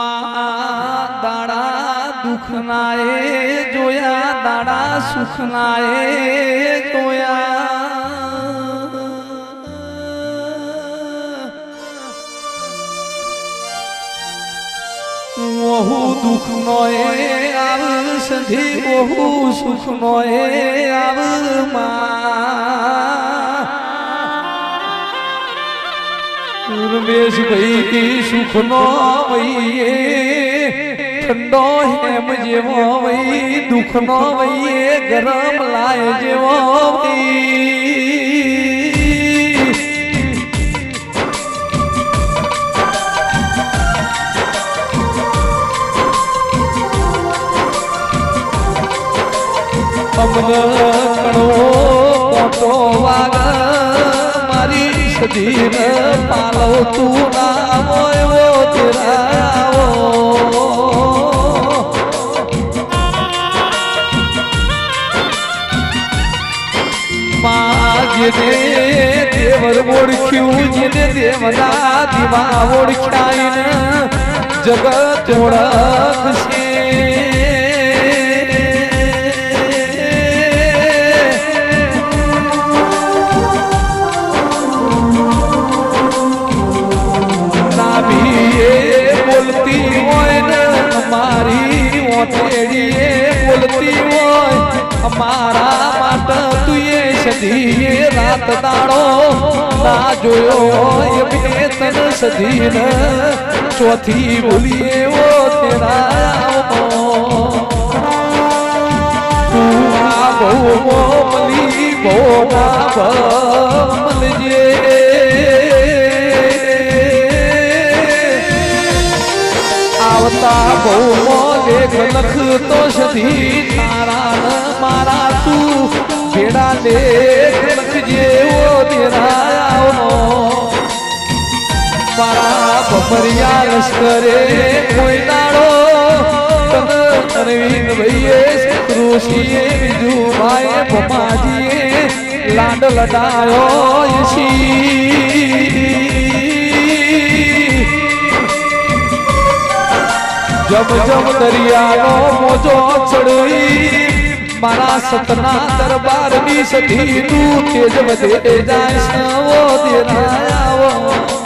માં દાડા દુખનાએ જોયા દાડા સુખનાએ જોયા બહુ દુખનો એ આવ સંધી બહુ સુખનો એ આવ રમેશ ભાઈ સુખનો વહીએ ઠંડો હેમ જેવો વહી દુખનો વહીએ ગરમ લાય જેવો અમને કણો મોટો વાગ મારી સદીન પાલો તું ના હોય તેરા જેને દેવર ઓળખ્યું જેને દેવના દીવા ઓળખાઈને જગત ઓળખશે અમારા માટે તુએ સદીએ રાત દાડો ના જોયો બે તન સદીને ચોથી બોલીએ ઓ તેરા તું આ બહુ મલી બહુ ના મલજે આવતા બહુ દેખ લખ તો સદી તારા મારા તું ભેડા દેખ લખજે ઓ દેરાયો મારા બપરિયા લશ્કરે કોઈ દાડો તન અરવિંદ ભાઈએ ઋષિએ બીજું ભાઈ ભમાજીએ લાડ લડાયો યશી જબ જબ દરિયાનો મોજો ચડવી મારા સતના દરબારની સતી તું તેજ વધે જાય સવો દેરાયો